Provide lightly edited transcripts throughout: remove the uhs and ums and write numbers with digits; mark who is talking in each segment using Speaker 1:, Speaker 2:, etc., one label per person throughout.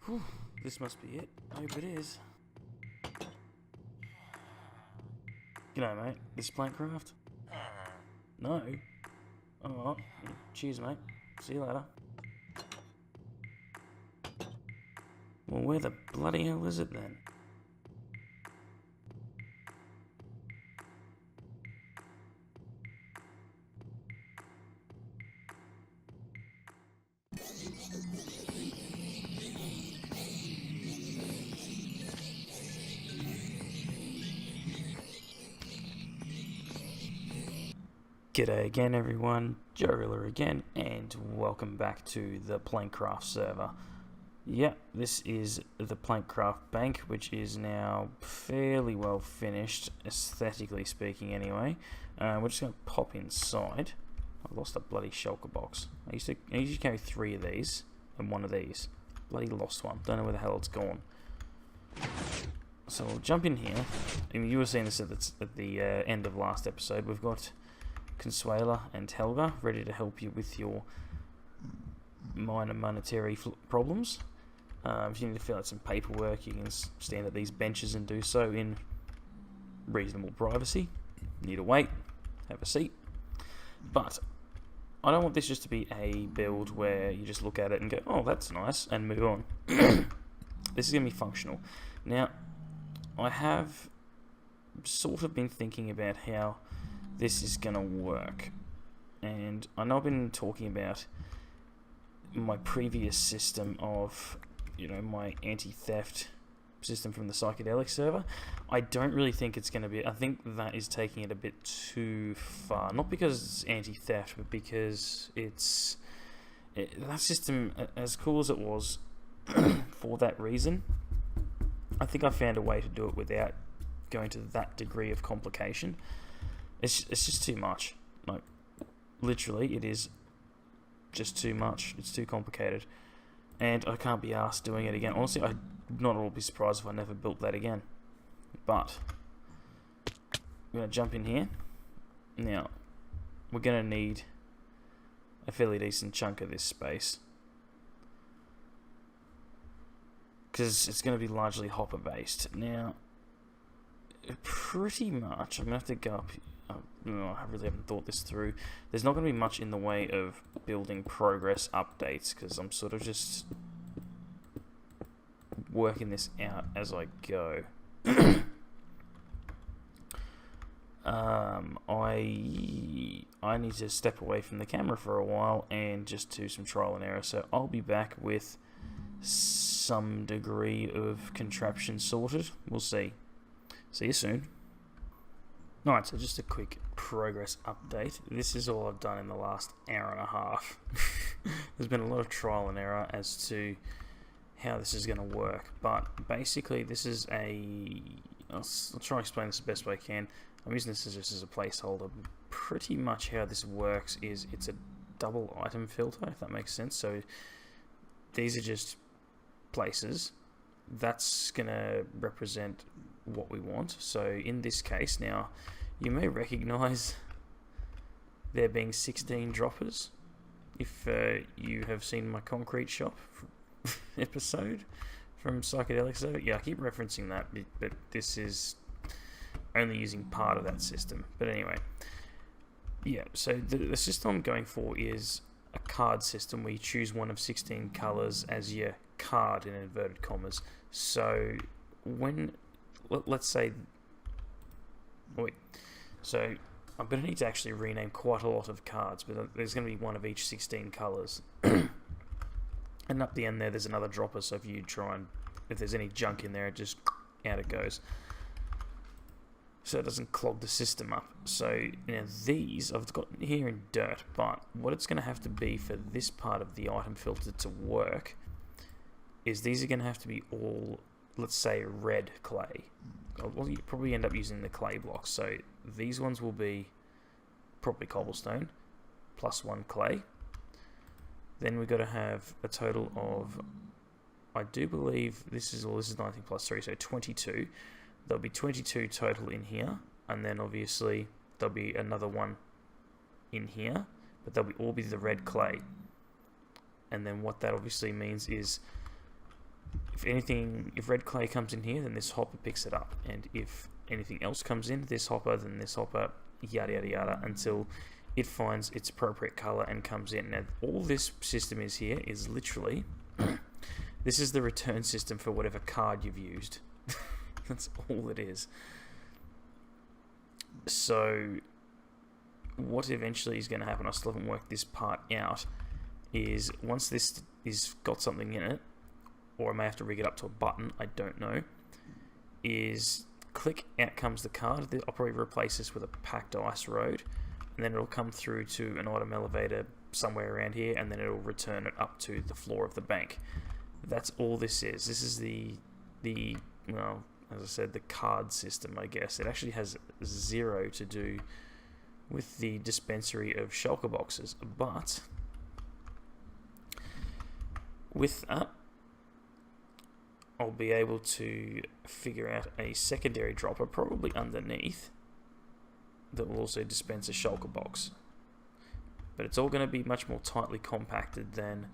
Speaker 1: Whew, this must be it. I hope it is. G'day, mate. This is Plankcraft? No? Oh, cheers, mate. See you later. Well, where the bloody hell is it then? G'day again, everyone. JoeRilla again, and welcome back to the Plankcraft server. Yep, this is the Plankcraft bank, which is now fairly well finished, aesthetically speaking anyway. We're just going to pop inside. I lost a bloody shulker box. I used to carry 3 of these and 1 of these. Bloody lost one. Don't know where the hell it's gone. So we'll jump in here. And you were seeing this at the end of last episode. We've got Consuela and Helga ready to help you with your minor monetary problems. If you need to fill out some paperwork, you can stand at these benches and do so in reasonable privacy. Need to wait, have a seat. But I don't want this just to be a build where you just look at it and go, oh, that's nice, and move on. This is going to be functional. Now, I have sort of been thinking about how this is going to work. And I know I've been talking about my previous system of, my anti-theft system from the psychedelic server. I don't really think it's going to be, I think that is taking it a bit too far. Not because it's anti-theft, but because that system, as cool as it was for that reason, I think I found a way to do it without going to that degree of complication. It's just too much. Like, literally, it is just too much. It's too complicated. And I can't be asked doing it again. Honestly, I'd not at all be surprised if I never built that again. But I'm going to jump in here. Now, we're going to need a fairly decent chunk of this space, because it's going to be largely hopper based. Now, pretty much, I'm going to have to go up. I really haven't thought this through. There's not going to be much in the way of building progress updates, because I'm sort of just working this out as I go. I need to step away from the camera for a while and just do some trial and error, so I'll be back with some degree of contraption sorted. We'll see. See you soon. Alright, so just a quick progress update. This is all I've done in the last hour and a half. There's been a lot of trial and error as to how this is going to work, but basically this is I'll try and explain this the best way I can. I'm using this just as a placeholder. Pretty much how this works is it's a double item filter, if that makes sense. So these are just places. That's going to represent what we want. So in this case, now you may recognize there being 16 droppers if you have seen my concrete shop episode from Psychedelic Server. Yeah, I keep referencing that, but this is only using part of that system. But anyway, yeah, so the system I'm going for is a card system where you choose one of 16 colors as your card in inverted commas. So when, let's say, so I'm going to need to actually rename quite a lot of cards, but there's going to be one of each 16 colors. And up the end there's another dropper, so if you try and, if there's any junk in there, it just out it goes. So it doesn't clog the system up. So now these I've got here in dirt, but what it's going to have to be for this part of the item filter to work is these are going to have to be all, let's say, red clay. Well, you probably end up using the clay blocks. So these ones will be probably cobblestone plus 1 clay. Then we've got to have a total of, I do believe this is 19 plus 3, so 22. There'll be 22 total in here, and then obviously there'll be another one in here, but they'll all be the red clay. And then what that obviously means is if red clay comes in here, then this hopper picks it up, and if anything else comes in this hopper, then this hopper, yada yada yada, until it finds its appropriate color and comes in. Now all this system is here is literally this is the return system for whatever card you've used. That's all it is. So what eventually is going to happen, I still haven't worked this part out, is once this is got something in it, or I may have to rig it up to a button, I don't know, is click, out comes the card. I'll probably replace this with a packed ice road, and then it'll come through to an item elevator somewhere around here, and then it'll return it up to the floor of the bank. That's all this is. This is the well, as I said, the card system, I guess. It actually has zero to do with the dispensary of shulker boxes, but with that, I'll be able to figure out a secondary dropper, probably underneath, that will also dispense a shulker box. But it's all going to be much more tightly compacted than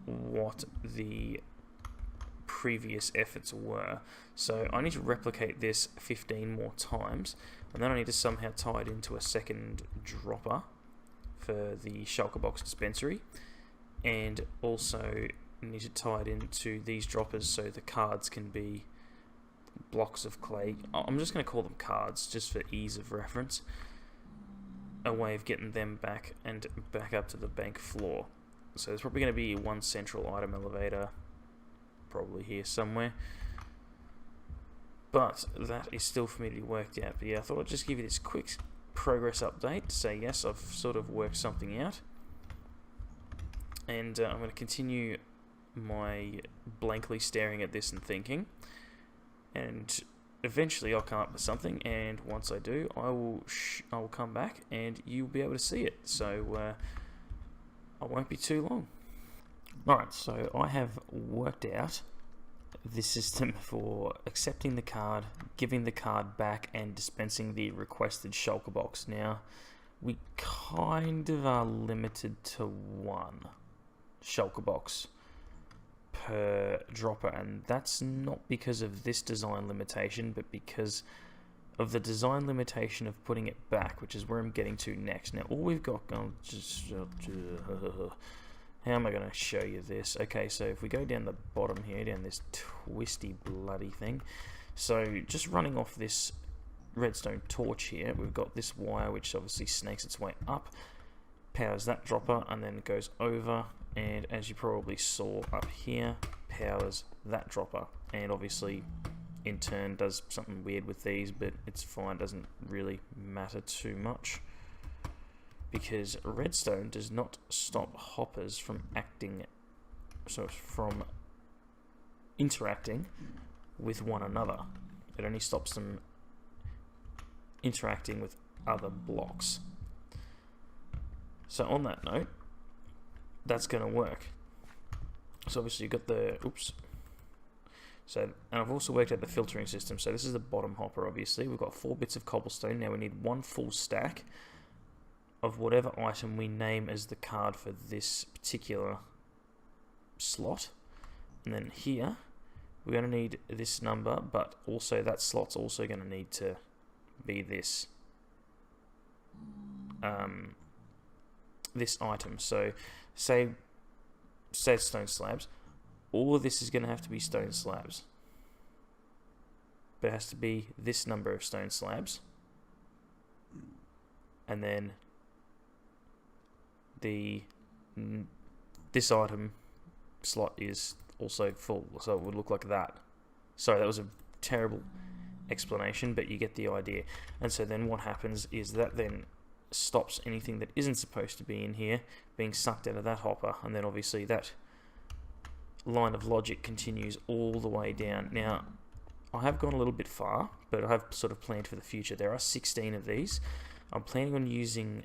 Speaker 1: what the previous efforts were. So I need to replicate this 15 more times, and then I need to somehow tie it into a second dropper for the shulker box dispensary, and also need to tie it into these droppers so the cards can be blocks of clay. I'm just going to call them cards just for ease of reference. A way of getting them back and back up to the bank floor. So there's probably going to be one central item elevator, probably here somewhere. But that is still for me to be worked out. But yeah, I thought I'd just give you this quick progress update to say yes, I've sort of worked something out. And I'm going to continue my blankly staring at this and thinking, and eventually I'll come up with something, and once I do, I will come back and you'll be able to see it. So I won't be too long. Alright, so I have worked out the system for accepting the card, giving the card back, and dispensing the requested shulker box. Now, we kind of are limited to one shulker box per dropper, and that's not because of this design limitation, but because of the design limitation of putting it back, which is where I'm getting to next. Now all we've got going, how am I going to show you this? Okay, so if we go down the bottom here, down this twisty bloody thing, so just running off this redstone torch here, we've got this wire which obviously snakes its way up, powers that dropper, and then goes over, and as you probably saw up here, powers that dropper, and obviously in turn does something weird with these, but it's fine, doesn't really matter too much, because redstone does not stop hoppers from interacting with one another. It only stops them interacting with other blocks. So on that note, that's going to work. So obviously you've got the, and I've also worked out the filtering system. So this is the bottom hopper, obviously. We've got 4 bits of cobblestone. Now we need 1 full stack of whatever item we name as the card for this particular slot. And then here, we're going to need this number, but also that slot's also going to need to be this this item. So say stone slabs, all of this is going to have to be stone slabs, but it has to be this number of stone slabs, and then this item slot is also full, so it would look like that. Sorry, that was a terrible explanation, but you get the idea. And so then what happens is that then stops anything that isn't supposed to be in here being sucked out of that hopper, and then obviously that line of logic continues all the way down. Now, I have gone a little bit far, but I have sort of planned for the future. There are 16 of these. I'm planning on using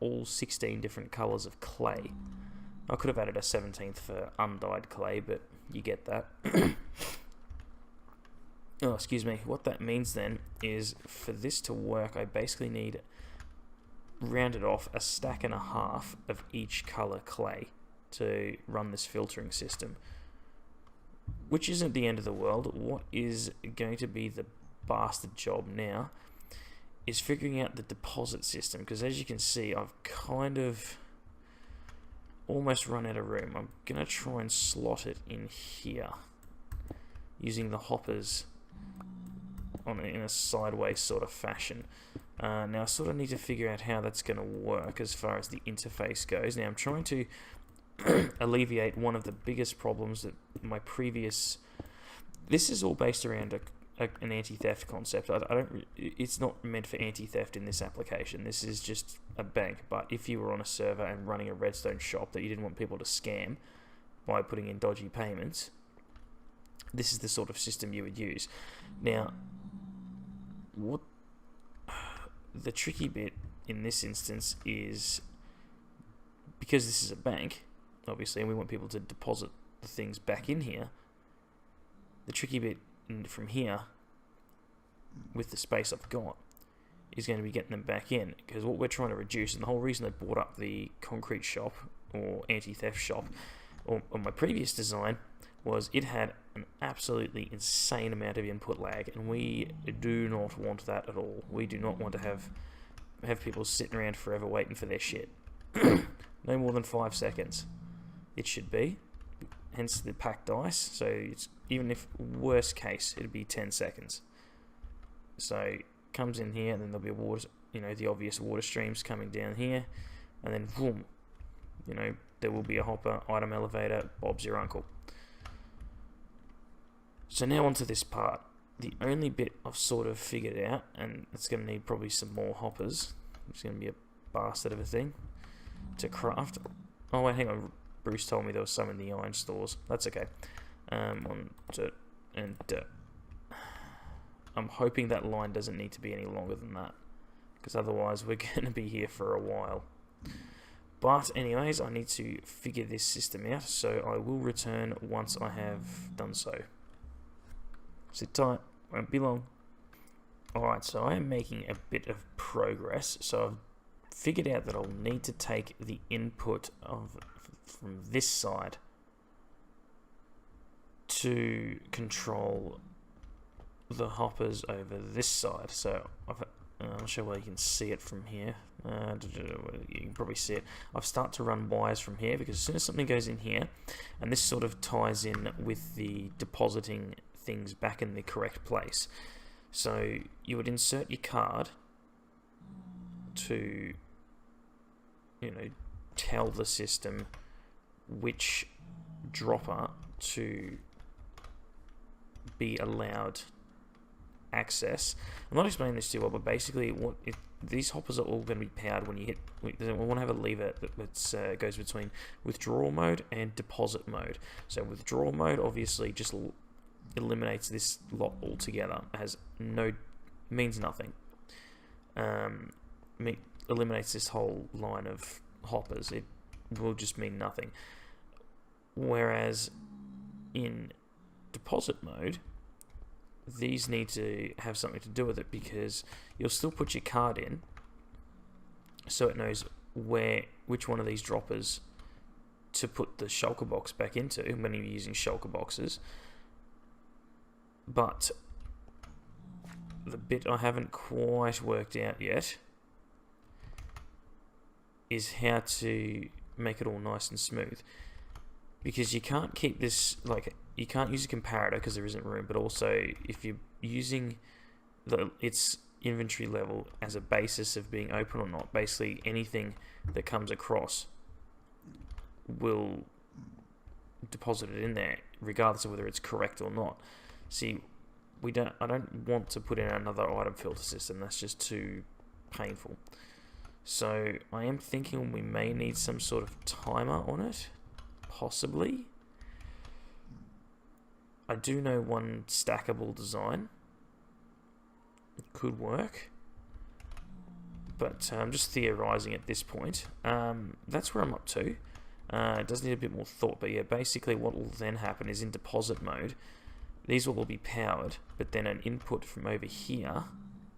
Speaker 1: all 16 different colours of clay. I could have added a 17th for undyed clay, but you get that. Oh, excuse me. What that means then is for this to work, I basically need, rounded off, a stack and a half of each colour clay to run this filtering system, which isn't the end of the world. What is going to be the bastard job now is figuring out the deposit system, because as you can see, I've kind of almost run out of room. I'm going to try and slot it in here using the hoppers in a sideways sort of fashion. Now I sort of need to figure out how that's going to work as far as the interface goes. Now I'm trying to alleviate one of the biggest problems that my previous... This is all based around an anti-theft concept. It's not meant for anti-theft in this application. This is just a bank. But if you were on a server and running a Redstone shop that you didn't want people to scam by putting in dodgy payments, this is the sort of system you would use. Now, what the tricky bit in this instance is, because this is a bank, obviously, and we want people to deposit the things back in here, the tricky bit from here, with the space I've got, is going to be getting them back in, because what we're trying to reduce, and the whole reason I brought up the concrete shop, or anti-theft shop, or my previous design, was it had an absolutely insane amount of input lag, and we do not want that at all. We do not want to have people sitting around forever waiting for their shit. No more than 5 seconds it should be, hence the packed ice. So it's, even if worst case, it'd be 10 seconds. So comes in here, and then there'll be a water, the obvious water streams coming down here, and then boom, there will be a hopper, item elevator, Bob's your uncle. So now onto this part. The only bit I've sort of figured out, and it's going to need probably some more hoppers, which is going to be a bastard of a thing to craft. Oh wait, hang on. Bruce told me there was some in the iron stores. That's okay. On dirt and dirt. I'm hoping that line doesn't need to be any longer than that, because otherwise we're going to be here for a while. But anyways, I need to figure this system out, so I will return once I have done so. Sit tight, won't be long. Alright, so I am making a bit of progress. So I've figured out that I'll need to take the input from this side to control the hoppers over this side. So I'm not sure whether you can see it from here. You can probably see it. I've started to run wires from here, because as soon as something goes in here, and this sort of ties in with the depositing things back in the correct place. So you would insert your card to, tell the system which dropper to be allowed access. I'm not explaining this too well, but basically these hoppers are all going to be powered when you hit... We want to have a lever that goes between withdrawal mode and deposit mode. So withdrawal mode obviously just eliminates this lot altogether. It means nothing. Eliminates this whole line of hoppers. It will just mean nothing. Whereas in deposit mode, these need to have something to do with it, because you'll still put your card in, so it knows which one of these droppers to put the shulker box back into when you're using shulker boxes. But the bit I haven't quite worked out yet is how to make it all nice and smooth, because you can't keep this, you can't use a comparator because there isn't room, but also if you're using its inventory level as a basis of being open or not, basically anything that comes across will deposit it in there regardless of whether it's correct or not. See, I don't want to put in another item filter system. That's just too painful. So I am thinking we may need some sort of timer on it, possibly. I do know one stackable design. It could work, but I'm just theorizing at this point. That's where I'm up to. It does need a bit more thought, but yeah, basically what will then happen is in deposit mode, these will all be powered, but then an input from over here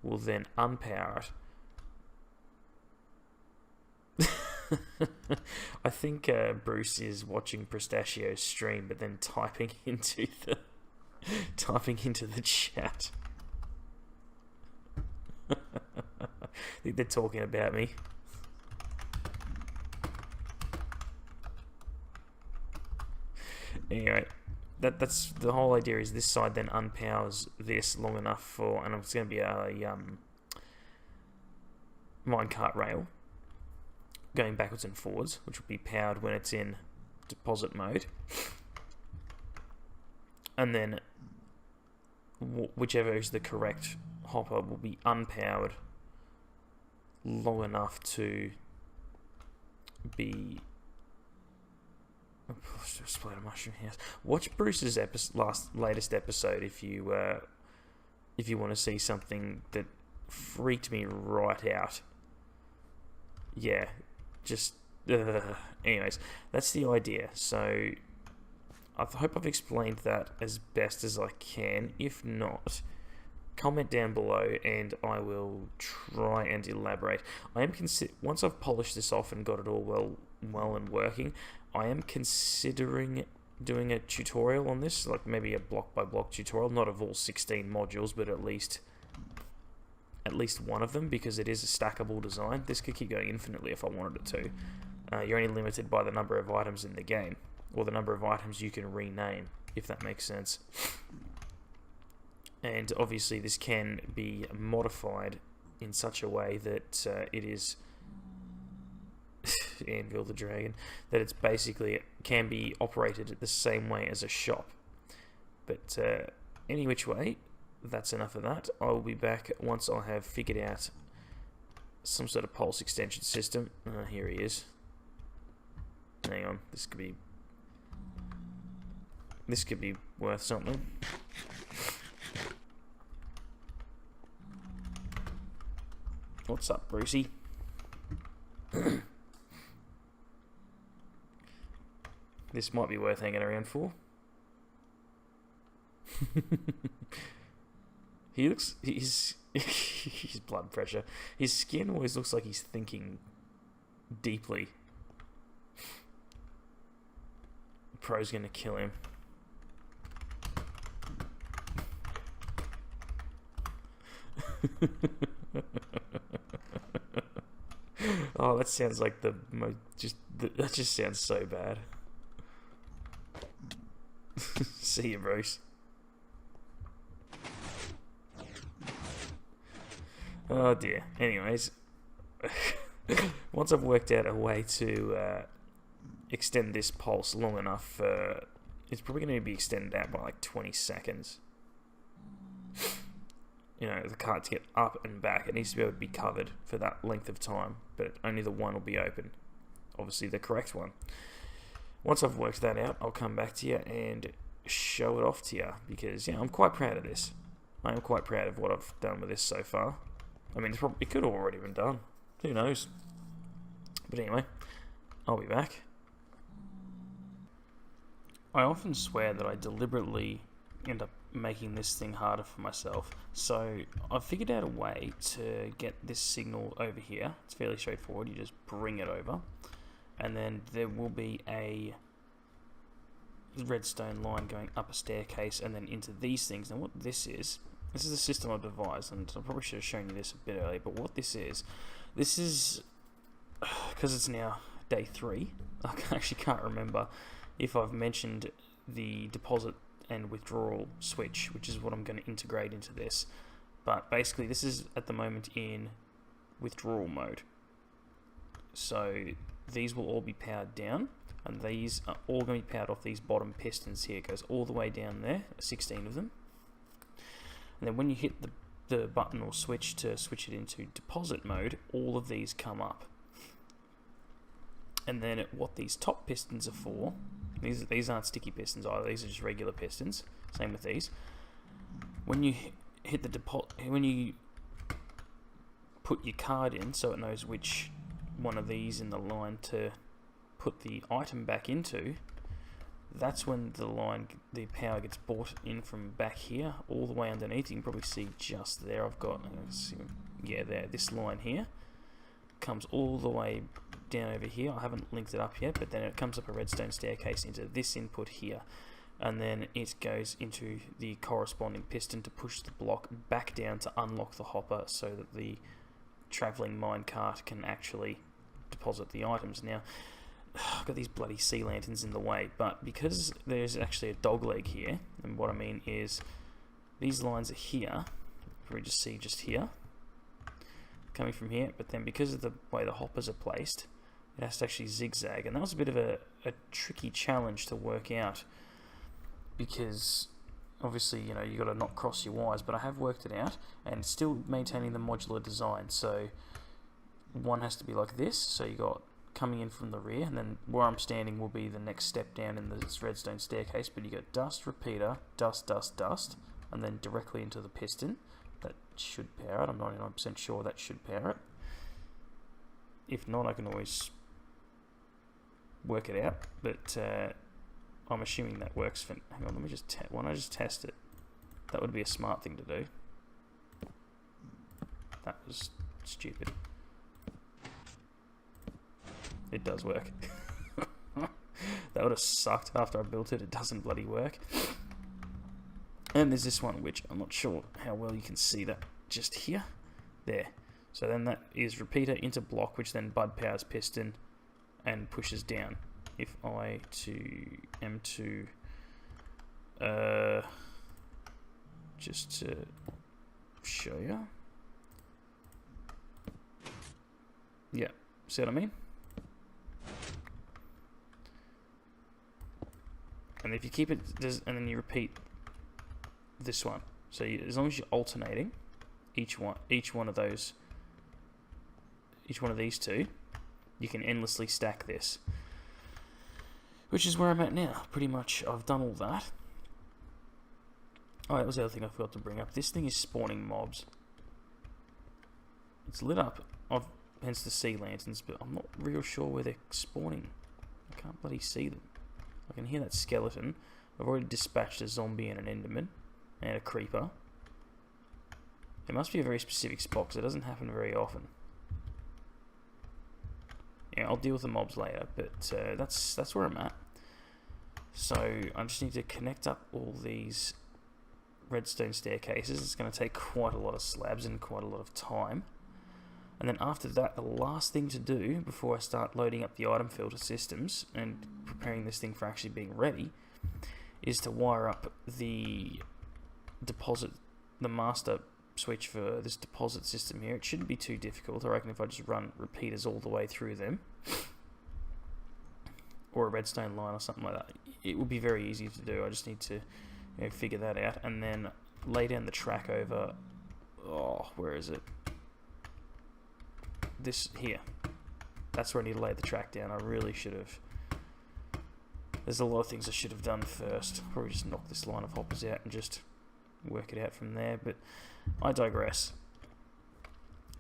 Speaker 1: will then unpower it. I think Bruce is watching Pistachio's stream, but then typing into typing into the chat. I think they're talking about me. Anyway, that's the whole idea. Is this side then unpowers this long enough for, and it's going to be a minecart rail going backwards and forwards, which will be powered when it's in deposit mode, and then whichever is the correct hopper will be unpowered long enough to be. Splat a mushroom house. Watch Bruce's latest episode if you want to see something that freaked me right out. Yeah, just anyways, that's the idea. So I hope I've explained that as best as I can. If not, comment down below and I will try and elaborate. I am once I've polished this off and got it all well and working, I am considering doing a tutorial on this, like maybe a block by block tutorial, not of all 16 modules, but at least one of them, because it is a stackable design. This could keep going infinitely if I wanted it to. You're only limited by the number of items in the game, or the number of items you can rename, if that makes sense. And obviously this can be modified in such a way that it is Anvil the Dragon, that it's basically can be operated the same way as a shop. But any which way, that's enough of that. I will be back once I have figured out some sort of pulse extension system. Here he is. Hang on, this could be worth something. What's up, Brucey? This might be worth hanging around for. His blood pressure. His skin always looks like he's thinking deeply. Pro's gonna kill him. Oh, that sounds like that just sounds so bad. See you, Bruce. Oh dear. Anyways, once I've worked out a way to extend this pulse long enough, it's probably going to be extended out by like 20 seconds. You know, the cart to get up and back, it needs to be able to be covered for that length of time, but only the one will be open. Obviously the correct one. Once I've worked that out, I'll come back to you and show it off to you, because yeah, I'm quite proud of this. I am quite proud of what I've done with this so far. I mean, it could have already been done. Who knows? But anyway, I'll be back. I often swear that I deliberately end up making this thing harder for myself. So I've figured out a way to get this signal over here. It's fairly straightforward. You just bring it over, and then there will be a redstone line going up a staircase and then into these things. Now what this is a system I've devised, and I probably should have shown you this a bit earlier, but what this is, because it's now day 3, I actually can't remember if I've mentioned the deposit and withdrawal switch, which is what I'm going to integrate into this. But basically this is at the moment in withdrawal mode. So these will all be powered down, and these are all going to be powered off these bottom pistons here. It goes all the way down there, 16 of them. And then when you hit the button or switch to switch it into deposit mode, all of these come up. And then what these top pistons are for, these aren't sticky pistons either, these are just regular pistons. Same with these. When you hit the when you put your card in, so it knows which one of these in the line to put the item back into, that's when the power gets brought in from back here all the way underneath. You can probably see just there. I've got, yeah, there. This line here comes all the way down over here. I haven't linked it up yet, but then it comes up a redstone staircase into this input here. and then it goes into the corresponding piston to push the block back down to unlock the hopper so that the travelling minecart can actually deposit the items. Now, I've got these bloody sea lanterns in the way, but because there's actually a dog leg here, and what I mean is these lines are here, we just see just here, coming from here, but then because of the way the hoppers are placed, it has to actually zigzag, and that was a bit of a tricky challenge to work out, because obviously, you know, you've got to not cross your wires, but I have worked it out, and still maintaining the modular design. So one has to be like this, so you got coming in from the rear, and then where I'm standing will be the next step down in this redstone staircase, but you got dust, repeater, dust, dust, dust, and then directly into the piston. That should power it. I'm 99% sure that should power it. If not, I can always work it out, but I'm assuming that works for... Hang on, let me just... Why don't I just test it? That would be a smart thing to do. That was stupid. It does work. That would have sucked after I built it. It doesn't bloody work. And there's this one, which I'm not sure how well you can see that just here. There. So then that is repeater into block, which then bud powers piston and pushes down. If I am to just to show you, yeah, see what I mean? And if you keep it, and then you repeat this one. So as long as you're alternating each one of those, each one of these two, you can endlessly stack this. Which is where I'm at now. Pretty much, I've done all that. Oh, that was the other thing I forgot to bring up. This thing is spawning mobs. It's lit up, hence the sea lanterns, but I'm not real sure where they're spawning. I can't bloody see them. I can hear that skeleton. I've already dispatched a zombie and an enderman, and a creeper. It must be a very specific spot, because it doesn't happen very often. Yeah, I'll deal with the mobs later, but that's where I'm at. So I just need to connect up all these redstone staircases. It's going to take quite a lot of slabs and quite a lot of time. And then after that, the last thing to do before I start loading up the item filter systems and preparing this thing for actually being ready is to wire up the master switch for this deposit system here. It shouldn't be too difficult. I reckon if I just run repeaters all the way through them, or a redstone line or something like that, it will be very easy to do. I just need to figure that out, and then lay down the track over, where is it? This here. That's where I need to lay the track down. I really should have. There's a lot of things I should have done first. Probably just knock this line of hoppers out and just work it out from there, but I digress.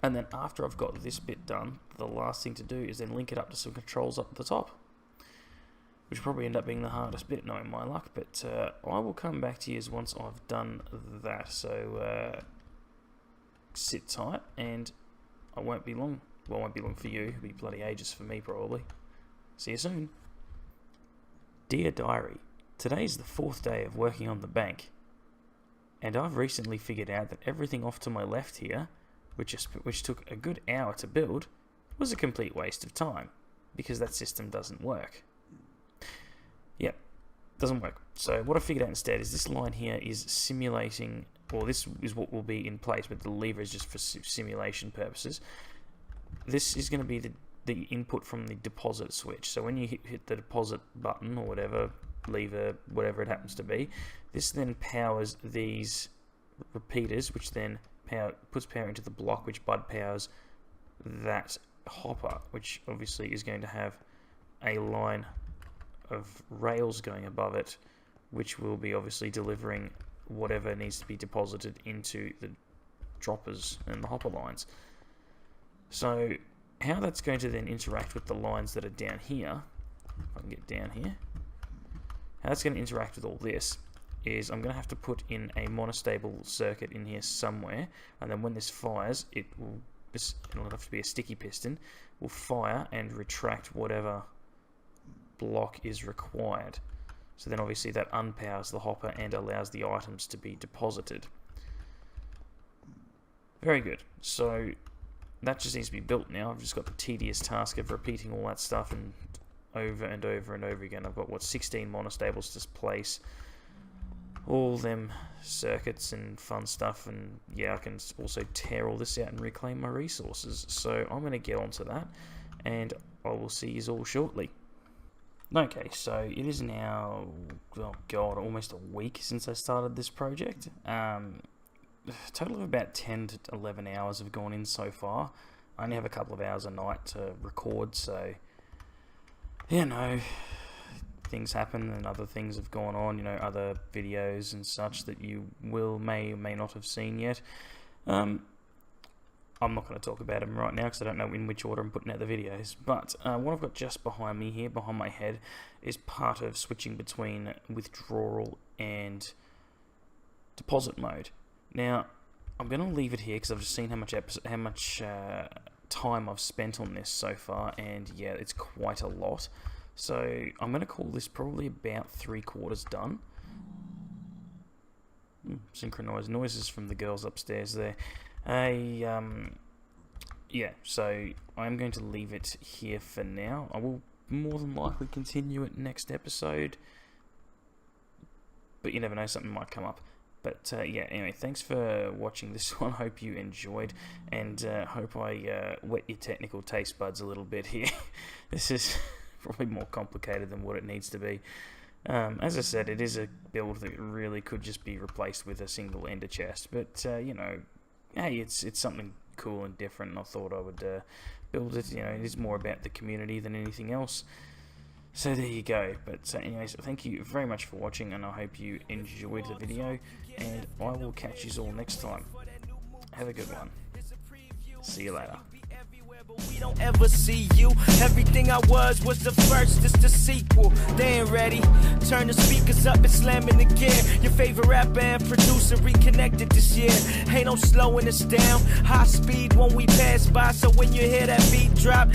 Speaker 1: And then after I've got this bit done, the last thing to do is then link it up to some controls up at the top, which will probably end up being the hardest bit, knowing my luck, but I will come back to you once I've done that. So sit tight, and I won't be long. Well, it won't be long for you. It'll be bloody ages for me, probably. See you soon. Dear Diary, today's the 4th day of working on the bank, and I've recently figured out that everything off to my left here, which took a good hour to build, was a complete waste of time, because that system doesn't work. Yep, doesn't work. So what I figured out instead is this line here is simulating, or this is what will be in place, but the lever is just for simulation purposes. This is going to be the input from the deposit switch. So when you hit the deposit button or whatever, lever, whatever it happens to be, this then powers these repeaters, which then puts power into the block, which bud powers that hopper, which obviously is going to have a line of rails going above it, which will be obviously delivering whatever needs to be deposited into the droppers and the hopper lines. So how that's going to then interact with the lines that are down here, if I can get down here, how that's going to interact with all this is I'm going to have to put in a monostable circuit in here somewhere, and then when this fires, it'll have to be a sticky piston, will fire and retract whatever block is required. So then obviously that unpowers the hopper and allows the items to be deposited. Very good. So that just needs to be built now. I've just got the tedious task of repeating all that stuff and over and over and over again. I've got, what, 16 monostables to place. All them circuits and fun stuff, and yeah, I can also tear all this out and reclaim my resources. So I'm going to get onto that, and I will see you all shortly. Okay, so it is now, oh god, almost a week since I started this project. A total of about 10 to 11 hours have gone in so far. I only have a couple of hours a night to record, so, you know, things happen and other things have gone on, you know, other videos and such that you may or may not have seen yet. I'm not going to talk about them right now because I don't know in which order I'm putting out the videos, but what I've got just behind me here, behind my head, is part of switching between withdrawal and deposit mode. Now, I'm going to leave it here because I've just seen how much time I've spent on this so far, and yeah, it's quite a lot. So I'm going to call this probably about 3/4 done. Synchronized noises from the girls upstairs there. Yeah, so I'm going to leave it here for now. I will more than likely continue it next episode, but you never know, something might come up. But yeah, anyway, thanks for watching this one. Hope you enjoyed, and hope I whet your technical taste buds a little bit here. This is probably more complicated than what it needs to be. As I said, it is a build that really could just be replaced with a single ender chest, but you know, hey, it's something cool and different, and I thought I would build it. You know, it is more about the community than anything else. So there you go. But anyways, thank you very much for watching, and I hope you enjoyed the video, and I will catch you all next time. Have a good one. See you later.
Speaker 2: We don't ever see you. Everything I was the first, it's the sequel. They ain't ready. Turn the speakers up and slam in the gear. Your favorite rapper and producer reconnected this year. Ain't no slowing us down. High speed when we pass by, so when you hear that beat drop,